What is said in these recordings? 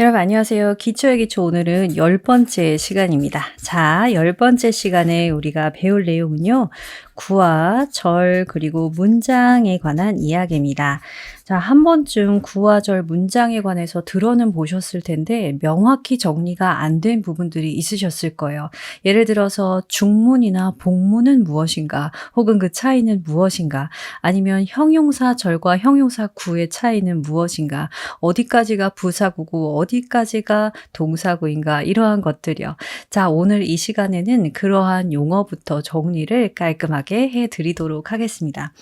여러분 안녕하세요. 기초의 기초 오늘은 10번째 시간입니다. 자, 10번째 시간에 우리가 배울 내용은요. 구와 절 그리고 문장에 관한 이야기입니다. 자, 한 번쯤 구와 절 문장에 관해서 들어는 보셨을 텐데 명확히 정리가 안 된 부분들이 있으셨을 거예요. 예를 들어서 중문이나 복문은 무엇인가 혹은 그 차이는 무엇인가 아니면 형용사 절과 형용사 구의 차이는 무엇인가 어디까지가 부사구고 어디까지가 동사구인가 이러한 것들이요. 자, 오늘 이 시간에는 그러한 용어부터 정리를 깔끔하게 해드리도록 하겠습니다.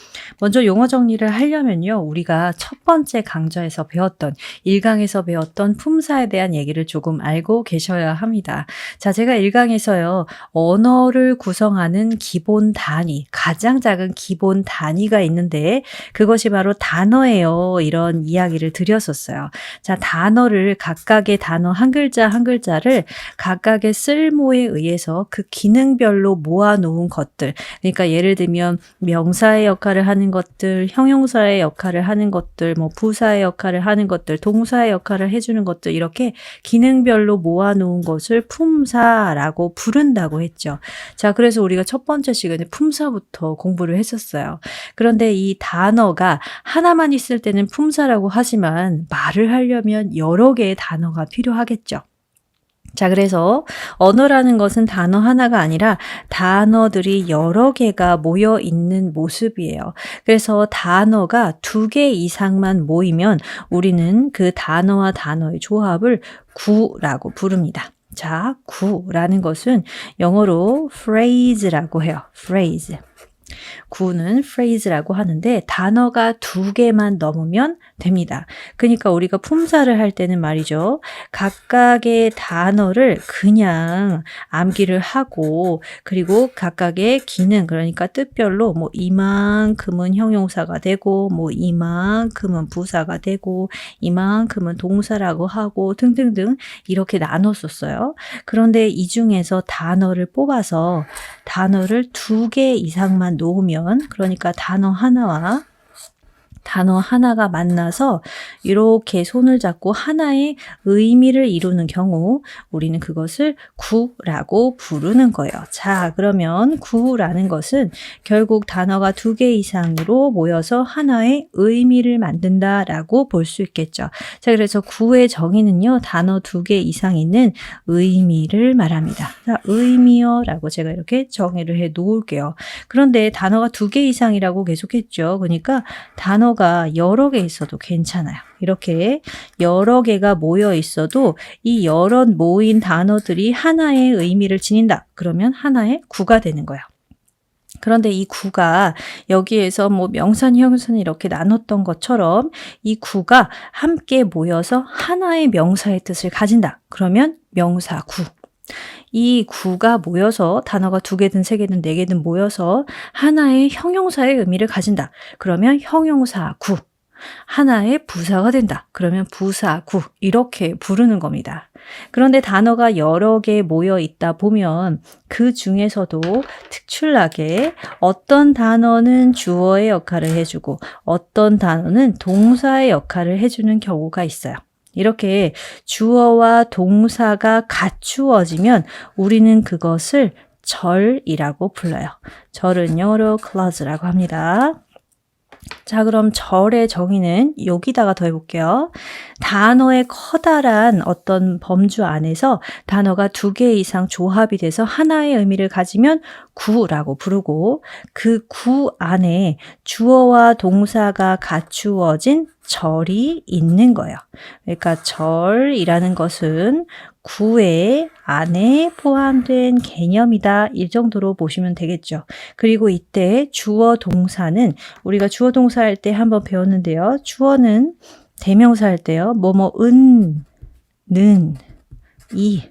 먼저 용어 정리를 하려면요. 우리가 첫 번째 강좌에서 배웠던 1강에서 배웠던 품사에 대한 얘기를 조금 알고 계셔야 합니다. 자, 제가 1강에서요. 언어를 구성하는 기본 단위, 가장 작은 기본 단위가 있는데 그것이 바로 단어예요. 이런 이야기를 드렸었어요. 자, 단어를 각각의 단어 한 글자 한 글자를 각각의 쓸모에 의해서 그 기능별로 모아놓은 것들. 그러니까 예를 들면 명사의 역할을 하는 것들, 형용사의 역할을 하는 것들, 뭐 부사의 역할을 하는 것들, 동사의 역할을 해주는 것들 이렇게 기능별로 모아놓은 것을 품사라고 부른다고 했죠. 자, 그래서 우리가 첫 번째 시간에 품사부터 공부를 했었어요. 그런데 이 단어가 하나만 있을 때는 품사라고 하지만 말을 하려면 여러 개의 단어가 필요하겠죠. 자, 그래서 언어라는 것은 단어 하나가 아니라 단어들이 여러 개가 모여 있는 모습이에요. 그래서 단어가 2개 이상만 모이면 우리는 그 단어와 단어의 조합을 구라고 부릅니다. 자, 구라는 것은 영어로 phrase라고 해요. phrase. 구는 phrase라고 하는데 단어가 2개만 넘으면 됩니다. 그러니까 우리가 품사를 할 때는 말이죠. 각각의 단어를 그냥 암기를 하고 그리고 각각의 기능 그러니까 뜻별로 뭐 이만큼은 형용사가 되고 뭐 이만큼은 부사가 되고 이만큼은 동사라고 하고 등등등 이렇게 나눴었어요. 그런데 이 중에서 단어를 뽑아서 단어를 2개 이상만 놓으면 그러니까 단어 하나가 만나서 이렇게 손을 잡고 하나의 의미를 이루는 경우 우리는 그것을 구라고 부르는 거예요. 자, 그러면 구라는 것은 결국 단어가 2개 이상으로 모여서 하나의 의미를 만든다라고 볼 수 있겠죠. 자, 그래서 구의 정의는요. 단어 2개 이상 있는 의미를 말합니다. 자, 의미어라고 제가 이렇게 정의를 해 놓을게요. 그런데 단어가 2개 이상이라고 계속했죠. 그러니까 단어가 여러 개 있어도 괜찮아요. 이렇게 여러 개가 모여 있어도 이 여러 모인 단어들이 하나의 의미를 지닌다. 그러면 하나의 구가 되는 거예요. 그런데 이 구가 여기에서 뭐 명산, 형용사는 이렇게 나눴던 것처럼 이 구가 함께 모여서 하나의 명사의 뜻을 가진다. 그러면 명사구. 이 구가 모여서 단어가 2개든 3개든 4개든 모여서 하나의 형용사의 의미를 가진다. 그러면 형용사구. 하나의 부사가 된다. 그러면 부사구. 이렇게 부르는 겁니다. 그런데 단어가 여러 개 모여 있다 보면 그 중에서도 특출나게 어떤 단어는 주어의 역할을 해주고 어떤 단어는 동사의 역할을 해주는 경우가 있어요. 이렇게 주어와 동사가 갖추어지면 우리는 그것을 절이라고 불러요. 절은 영어로 clause라고 합니다. 자, 그럼 절의 정의는 여기다가 더해볼게요. 단어의 커다란 어떤 범주 안에서 단어가 2개 이상 조합이 돼서 하나의 의미를 가지면 구라고 부르고 그 구 안에 주어와 동사가 갖추어진 절이 있는 거예요. 그러니까 절이라는 것은 구의 안에 포함된 개념이다. 이 정도로 보시면 되겠죠. 그리고 이때 주어 동사는 우리가 주어 동사 할 때 한번 배웠는데요. 주어는 대명사 할 때요. 뭐뭐은, 는, 이,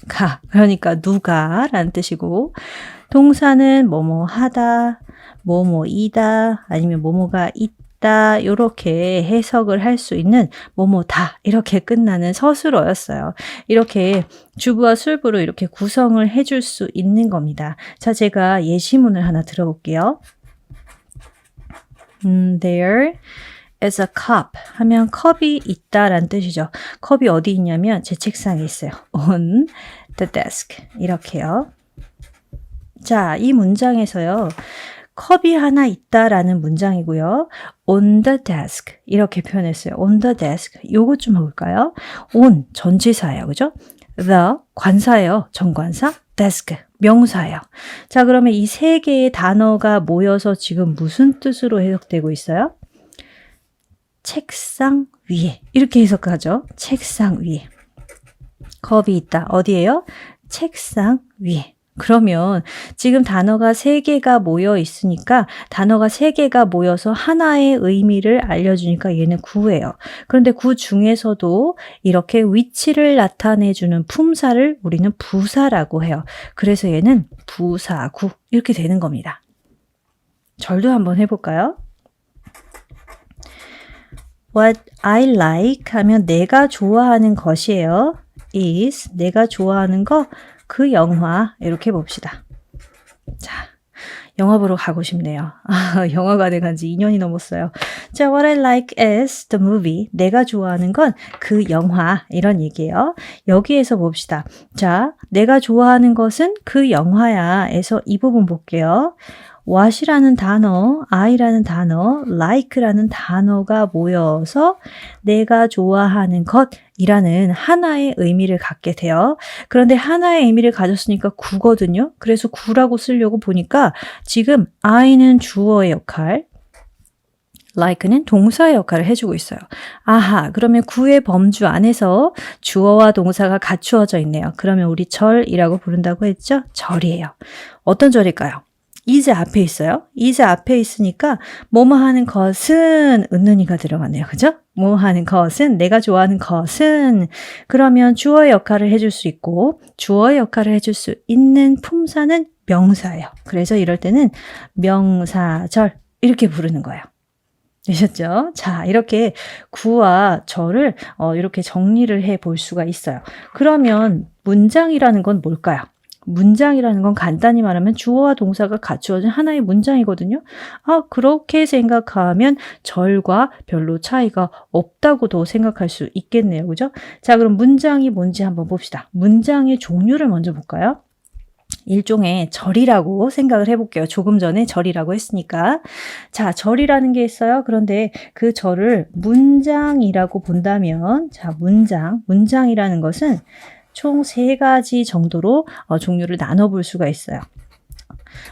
가 그러니까 누가 라는 뜻이고 동사는 뭐뭐 하다, 뭐뭐이다 아니면 뭐뭐가 있다 이렇게 해석을 할 수 있는 뭐뭐다 이렇게 끝나는 서술어였어요. 이렇게 주부와 술부로 이렇게 구성을 해줄 수 있는 겁니다. 자, 제가 예시문을 하나 들어볼게요. There is a cup 하면 컵이 있다라는 뜻이죠. 컵이 어디 있냐면 제 책상에 있어요. on the desk 이렇게요. 자, 이 문장에서요. 컵이 하나 있다라는 문장이고요. on the desk 이렇게 표현했어요. on the desk 요거 좀 볼까요? on 전치사예요. 그죠? the 관사예요. 정관사 desk 명사예요. 자, 그러면 이 세 개의 단어가 모여서 지금 무슨 뜻으로 해석되고 있어요? 책상 위에 이렇게 해석하죠. 책상 위에 컵이 있다. 어디예요? 책상 위에. 그러면 지금 단어가 3개가 모여 있으니까 단어가 3개가 모여서 하나의 의미를 알려주니까 얘는 구예요. 그런데 구 중에서도 이렇게 위치를 나타내주는 품사를 우리는 부사라고 해요. 그래서 얘는 부사구 이렇게 되는 겁니다. 절도 한번 해볼까요? What I like 하면 내가 좋아하는 것이에요. is 내가 좋아하는 거 그 영화 이렇게 봅시다. 자, 영화 보러 가고 싶네요. 영화관에 간 지 2년이 넘었어요. 자, what I like is the movie. 내가 좋아하는 건 그 영화 이런 얘기예요. 여기에서 봅시다. 자, 내가 좋아하는 것은 그 영화야 에서 이 부분 볼게요. what이라는 단어, I라는 단어, like라는 단어가 모여서 내가 좋아하는 것이라는 하나의 의미를 갖게 돼요. 그런데 하나의 의미를 가졌으니까 구거든요. 그래서 구라고 쓰려고 보니까 지금 I는 주어의 역할, like는 동사의 역할을 해주고 있어요. 아하, 그러면 구의 범주 안에서 주어와 동사가 갖추어져 있네요. 그러면 우리 절이라고 부른다고 했죠? 절이에요. 어떤 절일까요? is 앞에 있어요. is 앞에 있으니까 뭐뭐 하는 것은 은는이가 들어가네요. 그죠? 뭐 하는 것은 내가 좋아하는 것은 그러면 주어의 역할을 해줄 수 있고 주어의 역할을 해줄 수 있는 품사는 명사예요. 그래서 이럴 때는 명사절 이렇게 부르는 거예요. 되셨죠? 자, 이렇게 구와 절을 이렇게 정리를 해 볼 수가 있어요. 그러면 문장이라는 건 뭘까요? 문장이라는 건 간단히 말하면 주어와 동사가 갖추어진 하나의 문장이거든요. 그렇게 생각하면 절과 별로 차이가 없다고도 생각할 수 있겠네요. 그죠? 자, 그럼 문장이 뭔지 한번 봅시다. 문장의 종류를 먼저 볼까요? 일종의 절이라고 생각을 해볼게요. 조금 전에 절이라고 했으니까. 자, 절이라는 게 있어요. 그런데 그 절을 문장이라고 본다면, 자, 문장이라는 것은 총 3가지 정도로 종류를 나눠볼 수가 있어요.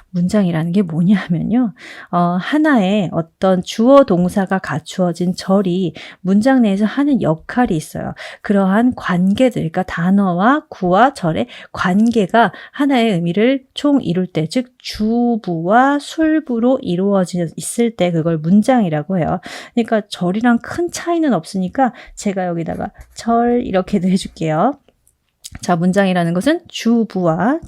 문장이라는 게 뭐냐면요. 하나의 어떤 주어 동사가 갖추어진 절이 문장 내에서 하는 역할이 있어요. 그러한 관계들, 그러니까 단어와 구와 절의 관계가 하나의 의미를 총 이룰 때, 즉 주부와 술부로 이루어져 있을 때 그걸 문장이라고 해요. 그러니까 절이랑 큰 차이는 없으니까 제가 여기다가 절 이렇게도 해줄게요. 자, 문장이라는 것은 주부와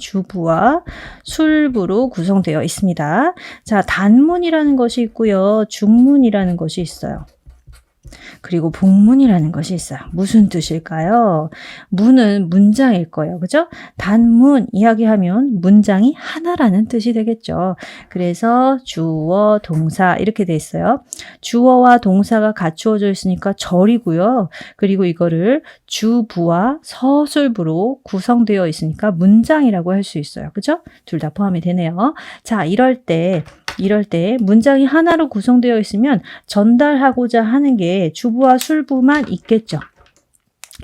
술부로 구성되어 있습니다. 자, 단문이라는 것이 있고요. 중문이라는 것이 있어요. 그리고 복문이라는 것이 있어요. 무슨 뜻일까요? 문은 문장일 거예요. 그죠? 단문 이야기하면 문장이 하나라는 뜻이 되겠죠. 그래서 주어, 동사 이렇게 돼 있어요. 주어와 동사가 갖추어져 있으니까 절이고요. 그리고 이거를 주부와 서술부로 구성되어 있으니까 문장이라고 할 수 있어요. 그죠? 둘 다 포함이 되네요. 자, 이럴 때 문장이 하나로 구성되어 있으면 전달하고자 하는 게 주부와 술부만 있겠죠.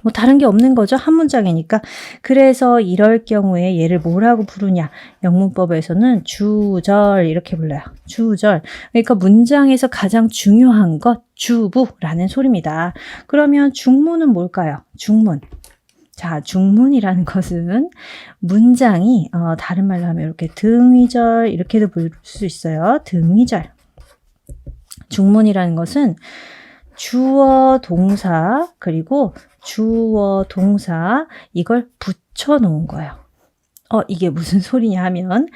뭐 다른 게 없는 거죠. 한 문장이니까. 그래서 이럴 경우에 얘를 뭐라고 부르냐. 영문법에서는 주절 이렇게 불러요. 주절. 그러니까 문장에서 가장 중요한 것 주부라는 소리입니다. 그러면 중문은 뭘까요? 중문. 자, 중문이라는 것은 문장이 다른 말로 하면 이렇게 등위절 이렇게도 부를 수 있어요. 등위절. 중문이라는 것은 주어, 동사 그리고 주어, 동사 이걸 붙여 놓은 거예요. 이게 무슨 소리냐 하면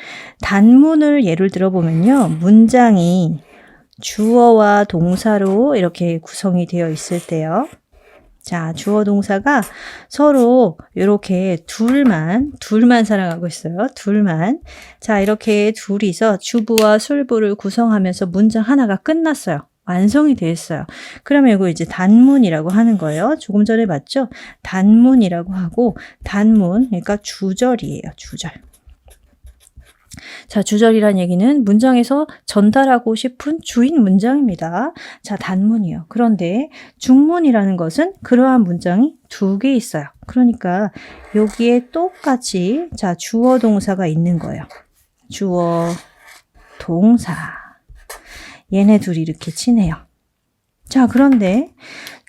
단문을 예를 들어보면요. 문장이 주어와 동사로 이렇게 구성이 되어 있을 때요. 자, 주어 동사가 서로 이렇게 둘만 살아가고 있어요. 둘만. 자, 이렇게 둘이서 주부와 술부를 구성하면서 문장 하나가 끝났어요. 완성이 되었어요. 그러면 이거 이제 단문이라고 하는 거예요. 조금 전에 봤죠? 단문이라고 하고 단문, 그러니까 주절이에요. 주절. 자, 주절이란 얘기는 문장에서 전달하고 싶은 주인 문장입니다. 자, 단문이요. 그런데 중문이라는 것은 그러한 문장이 두 개 있어요. 그러니까 여기에 똑같이 자, 주어 동사가 있는 거예요. 주어 동사. 얘네 둘이 이렇게 치네요. 자, 그런데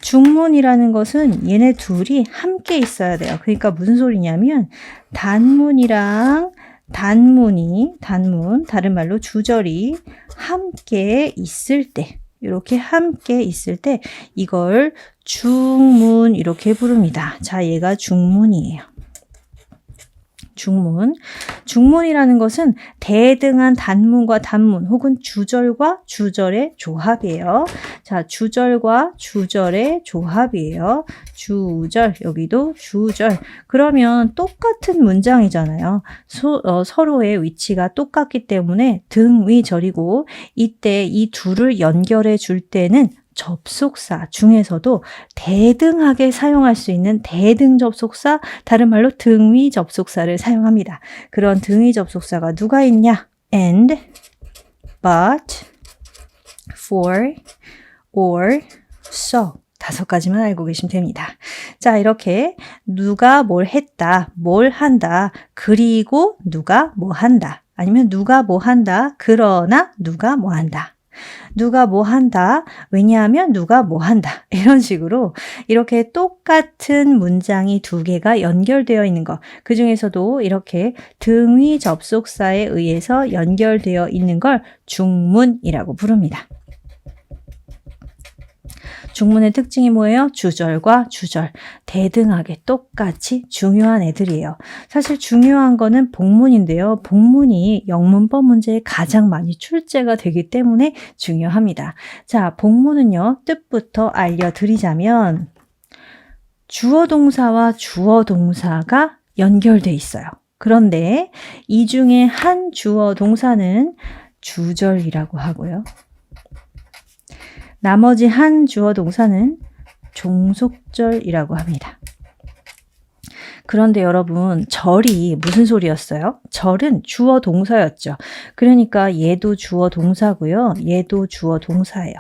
중문이라는 것은 얘네 둘이 함께 있어야 돼요. 그러니까 무슨 소리냐면 단문이랑 단문, 다른 말로 주절이 함께 있을 때, 이렇게 함께 있을 때 이걸 중문 이렇게 부릅니다. 자, 얘가 중문이에요. 중문. 중문이라는 것은 대등한 단문과 단문 혹은 주절과 주절의 조합이에요. 자, 주절과 주절의 조합이에요. 주절, 여기도 주절. 그러면 똑같은 문장이잖아요. 서로의 위치가 똑같기 때문에 등위절이고 이때 이 둘을 연결해 줄 때는 접속사 중에서도 대등하게 사용할 수 있는 대등 접속사, 다른 말로 등위 접속사를 사용합니다. 그런 등위 접속사가 누가 있냐? and, but, for, or, so. 5가지만 알고 계시면 됩니다. 자, 이렇게 누가 뭘 했다, 뭘 한다, 그리고 누가 뭐 한다, 아니면 누가 뭐 한다, 그러나 누가 뭐 한다. 누가 뭐 한다. 왜냐하면 누가 뭐 한다. 이런 식으로 이렇게 똑같은 문장이 두 개가 연결되어 있는 것. 그 중에서도 이렇게 등위 접속사에 의해서 연결되어 있는 걸 중문이라고 부릅니다. 중문의 특징이 뭐예요? 주절과 주절. 대등하게 똑같이 중요한 애들이에요. 사실 중요한 거는 복문인데요. 복문이 영문법 문제에 가장 많이 출제가 되기 때문에 중요합니다. 자, 복문은요. 뜻부터 알려드리자면 주어 동사와 주어 동사가 연결돼 있어요. 그런데 이 중에 한 주어 동사는 주절이라고 하고요. 나머지 한 주어 동사는 종속절이라고 합니다. 그런데 여러분, 절이 무슨 소리였어요? 절은 주어 동사였죠. 그러니까 얘도 주어 동사고요. 얘도 주어 동사예요.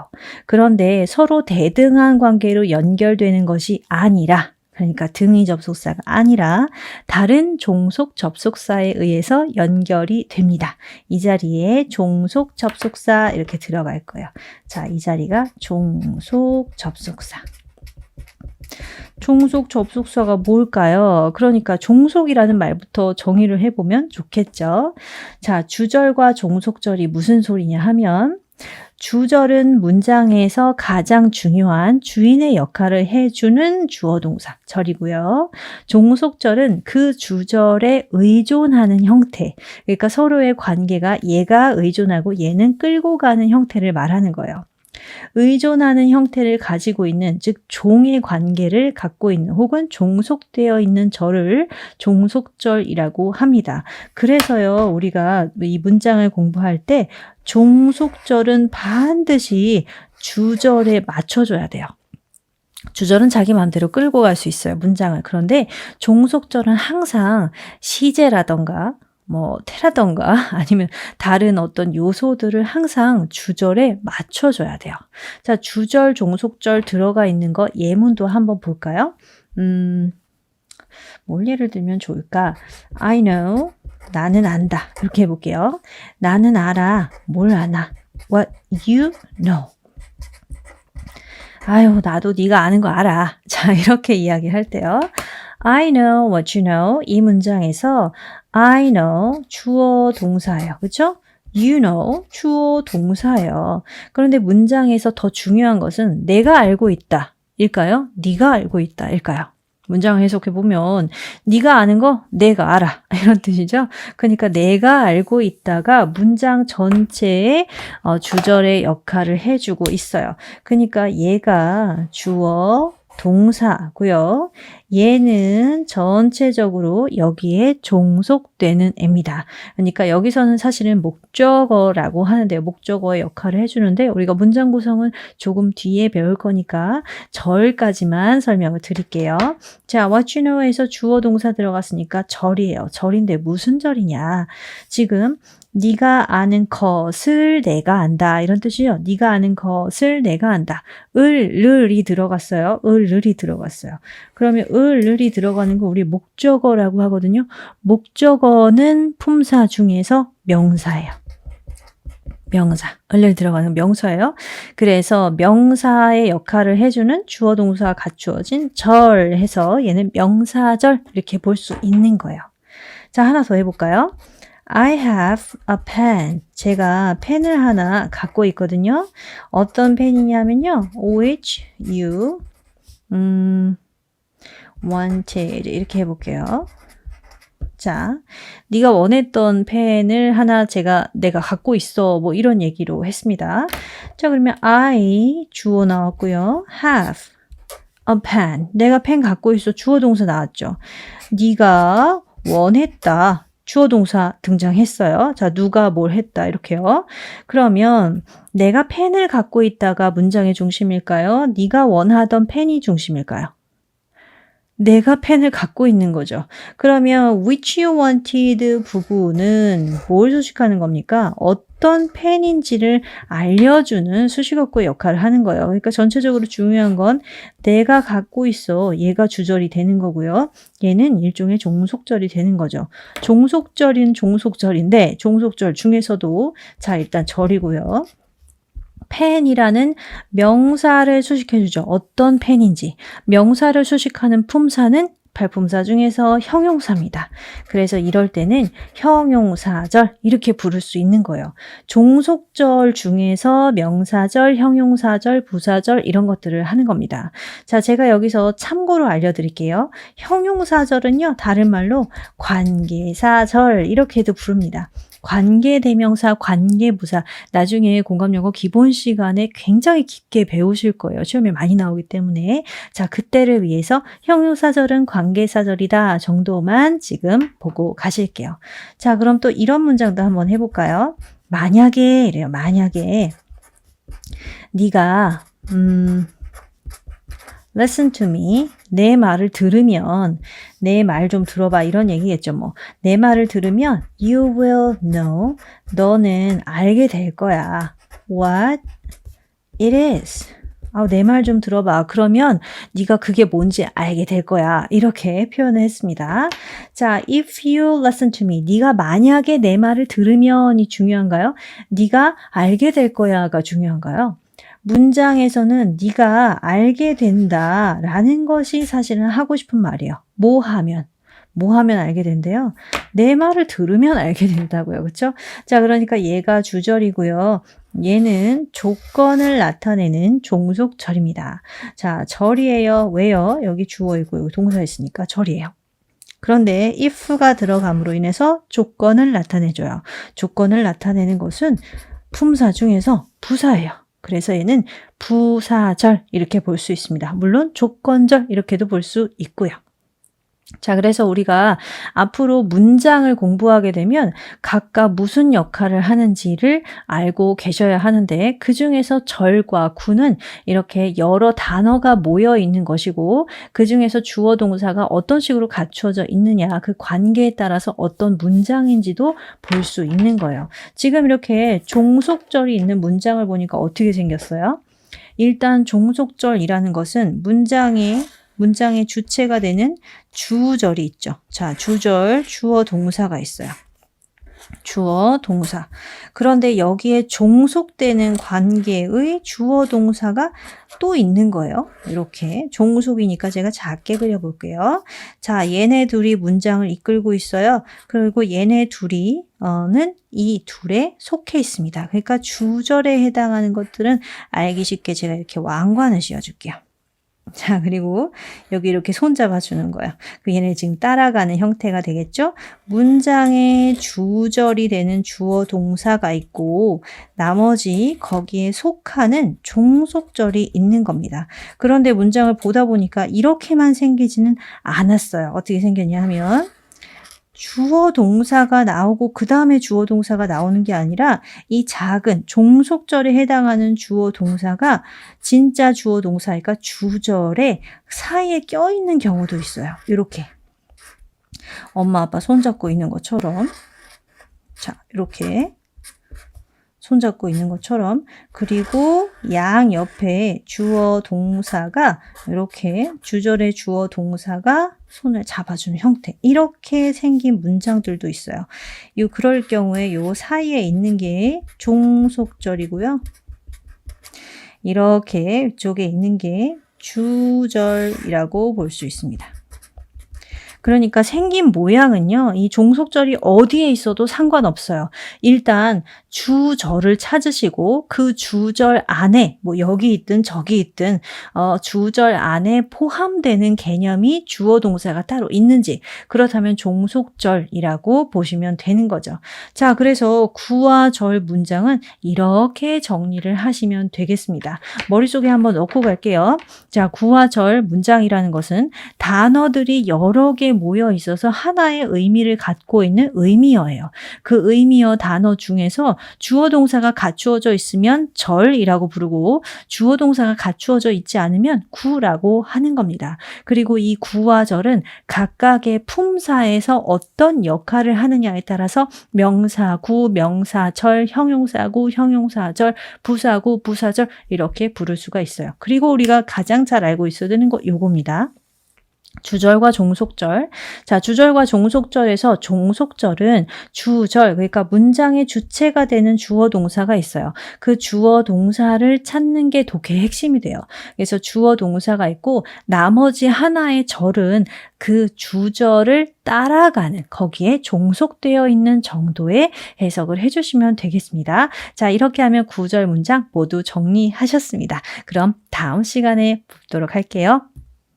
그런데 서로 대등한 관계로 연결되는 것이 아니라, 그러니까 등위 접속사가 아니라 다른 종속 접속사에 의해서 연결이 됩니다. 이 자리에 종속 접속사 이렇게 들어갈 거예요. 자, 이 자리가 종속 접속사. 종속 접속사가 뭘까요? 그러니까 종속이라는 말부터 정의를 해보면 좋겠죠. 자, 주절과 종속절이 무슨 소리냐 하면 주절은 문장에서 가장 중요한 주인의 역할을 해주는 주어 동사 절이고요. 종속절은 그 주절에 의존하는 형태, 그러니까 서로의 관계가 얘가 의존하고 얘는 끌고 가는 형태를 말하는 거예요. 의존하는 형태를 가지고 있는, 즉 종의 관계를 갖고 있는 혹은 종속되어 있는 절을 종속절이라고 합니다. 그래서요, 우리가 이 문장을 공부할 때 종속절은 반드시 주절에 맞춰줘야 돼요. 주절은 자기 마음대로 끌고 갈 수 있어요, 문장을. 그런데 종속절은 항상 시제라던가 테라던가 아니면 다른 어떤 요소들을 항상 주절에 맞춰줘야 돼요. 자, 주절, 종속절 들어가 있는 거 예문도 한번 볼까요? 뭘 예를 들면 좋을까? I know, 나는 안다. 이렇게 해볼게요. 나는 알아. 뭘 아나? What you know. 아유, 나도 네가 아는 거 알아. 자, 이렇게 이야기할 때요. I know what you know. 이 문장에서 I know 주어 동사예요. 그렇죠? You know 주어 동사예요. 그런데 문장에서 더 중요한 것은 내가 알고 있다 일까요? 네가 알고 있다 일까요? 문장을 해석해 보면 네가 아는 거 내가 알아 이런 뜻이죠. 그러니까 내가 알고 있다가 문장 전체에 주절의 역할을 해주고 있어요. 그러니까 얘가 주어 동사고요. 얘는 전체적으로 여기에 종속되는 애입니다. 그러니까 여기서는 사실은 목적어라고 하는데요. 목적어의 역할을 해주는데 우리가 문장 구성은 조금 뒤에 배울 거니까 절까지만 설명을 드릴게요. 자, what you know에서 주어 동사 들어갔으니까 절이에요. 절인데 무슨 절이냐. 지금 네가 아는 것을 내가 안다 이런 뜻이요. 네가 아는 것을 내가 안다. 을이 들어갔어요. 을이 들어갔어요. 그러면 을이 들어가는 거 우리 목적어라고 하거든요. 목적어는 품사 중에서 명사예요. 명사, 을을 들어가는 명사예요. 그래서 명사의 역할을 해주는 주어 동사가 갖추어진 절 해서 얘는 명사절 이렇게 볼 수 있는 거예요. 자, 하나 더 해볼까요? I have a pen. 제가 펜을 하나 갖고 있거든요. 어떤 펜이냐면요. which you wanted. 이렇게 해볼게요. 자, 네가 원했던 펜을 하나 내가 갖고 있어. 뭐 이런 얘기로 했습니다. 자, 그러면 I 주어 나왔고요. have a pen. 내가 펜 갖고 있어. 주어 동사 나왔죠. 네가 원했다. 주어 동사 등장했어요. 자, 누가 뭘 했다 이렇게요. 그러면 내가 펜을 갖고 있다가 문장의 중심일까요? 네가 원하던 펜이 중심일까요? 내가 펜을 갖고 있는 거죠. 그러면 which you wanted 부분은 뭘 수식하는 겁니까? 어떤 펜인지를 알려주는 수식어구의 역할을 하는 거예요. 그러니까 전체적으로 중요한 건 내가 갖고 있어. 얘가 주절이 되는 거고요. 얘는 일종의 종속절이 되는 거죠. 종속절인 종속절인데 종속절 중에서도 자 일단 절이고요. 펜이라는 명사를 수식해주죠. 어떤 펜인지. 명사를 수식하는 품사는 발품사 중에서 형용사입니다. 그래서 이럴 때는 형용사절 이렇게 부를 수 있는 거예요. 종속절 중에서 명사절, 형용사절, 부사절 이런 것들을 하는 겁니다. 자, 제가 여기서 참고로 알려드릴게요. 형용사절은요. 다른 말로 관계사절 이렇게도 부릅니다. 관계대명사, 관계부사 나중에 공감영어 기본 시간에 굉장히 깊게 배우실 거예요. 시험에 많이 나오기 때문에 자 그때를 위해서 형용사절은 관계사절이다 정도만 지금 보고 가실게요. 자 그럼 또 이런 문장도 한번 해볼까요? 만약에 이래요. 만약에 네가 listen to me. 내 말을 들으면 내 말 좀 들어봐 이런 얘기겠죠. 뭐 내 말을 들으면 you will know. 너는 알게 될 거야. What it is. 내 말 좀 들어봐. 그러면 네가 그게 뭔지 알게 될 거야. 이렇게 표현을 했습니다. 자, if you listen to me. 네가 만약에 내 말을 들으면이 중요한가요? 네가 알게 될 거야가 중요한가요? 문장에서는 네가 알게 된다라는 것이 사실은 하고 싶은 말이에요. 뭐 하면 알게 된대요. 내 말을 들으면 알게 된다고요. 그렇죠? 자, 그러니까 얘가 주절이고요. 얘는 조건을 나타내는 종속절입니다. 자, 절이에요. 왜요? 여기 주어이고 여기 동사 있으니까 절이에요. 그런데 if가 들어감으로 인해서 조건을 나타내줘요. 조건을 나타내는 것은 품사 중에서 부사예요. 그래서 얘는 부사절 이렇게 볼 수 있습니다. 물론 조건절 이렇게도 볼 수 있고요. 자, 그래서 우리가 앞으로 문장을 공부하게 되면 각각 무슨 역할을 하는지를 알고 계셔야 하는데 그 중에서 절과 구는 이렇게 여러 단어가 모여 있는 것이고 그 중에서 주어 동사가 어떤 식으로 갖추어져 있느냐 그 관계에 따라서 어떤 문장인지도 볼 수 있는 거예요. 지금 이렇게 종속절이 있는 문장을 보니까 어떻게 생겼어요? 일단 종속절이라는 것은 문장의 주체가 되는 주절이 있죠. 자, 주절, 주어 동사가 있어요. 주어 동사. 그런데 여기에 종속되는 관계의 주어 동사가 또 있는 거예요. 이렇게 종속이니까 제가 작게 그려볼게요. 자, 얘네 둘이 문장을 이끌고 있어요. 그리고 얘네 둘이 는 이 둘에 속해 있습니다. 그러니까 주절에 해당하는 것들은 알기 쉽게 제가 이렇게 왕관을 씌워줄게요. 자, 그리고 여기 이렇게 손 잡아주는 거예요. 얘네 지금 따라가는 형태가 되겠죠? 문장에 주절이 되는 주어 동사가 있고 나머지 거기에 속하는 종속절이 있는 겁니다. 그런데 문장을 보다 보니까 이렇게만 생기지는 않았어요. 어떻게 생겼냐 하면 주어 동사가 나오고 그 다음에 주어 동사가 나오는 게 아니라 이 작은 종속절에 해당하는 주어 동사가 진짜 주어 동사니까 주절에 사이에 껴있는 경우도 있어요. 이렇게 엄마 아빠 손잡고 있는 것처럼 자 이렇게 손잡고 있는 것처럼 그리고 양 옆에 주어 동사가 이렇게 주절의 주어 동사가 손을 잡아주는 형태 이렇게 생긴 문장들도 있어요. 그럴 경우에 요 사이에 있는 게 종속절이고요. 이렇게 이쪽에 있는 게 주절이라고 볼 수 있습니다. 그러니까 생긴 모양은요. 이 종속절이 어디에 있어도 상관없어요. 일단 주절을 찾으시고 그 주절 안에 뭐 여기 있든 저기 있든 주절 안에 포함되는 개념이 주어 동사가 따로 있는지 그렇다면 종속절이라고 보시면 되는 거죠. 자, 그래서 구와 절 문장은 이렇게 정리를 하시면 되겠습니다. 머릿속에 한번 넣고 갈게요. 자, 구와 절 문장이라는 것은 단어들이 여러 개 모여 있어서 하나의 의미를 갖고 있는 의미어예요. 그 의미어 단어 중에서 주어 동사가 갖추어져 있으면 절이라고 부르고 주어 동사가 갖추어져 있지 않으면 구라고 하는 겁니다. 그리고 이 구와 절은 각각의 품사에서 어떤 역할을 하느냐에 따라서 명사구, 명사절, 형용사구, 형용사절, 부사구, 부사절 이렇게 부를 수가 있어요. 그리고 우리가 가장 잘 알고 있어야 되는 거 요겁니다. 주절과 종속절. 자, 주절과 종속절에서 종속절은 주절, 그러니까 문장의 주체가 되는 주어 동사가 있어요. 그 주어 동사를 찾는 게 독해의 핵심이 돼요. 그래서 주어 동사가 있고 나머지 하나의 절은 그 주절을 따라가는 거기에 종속되어 있는 정도의 해석을 해주시면 되겠습니다. 자, 이렇게 하면 구절 문장 모두 정리하셨습니다. 그럼 다음 시간에 뵙도록 할게요.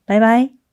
바이바이.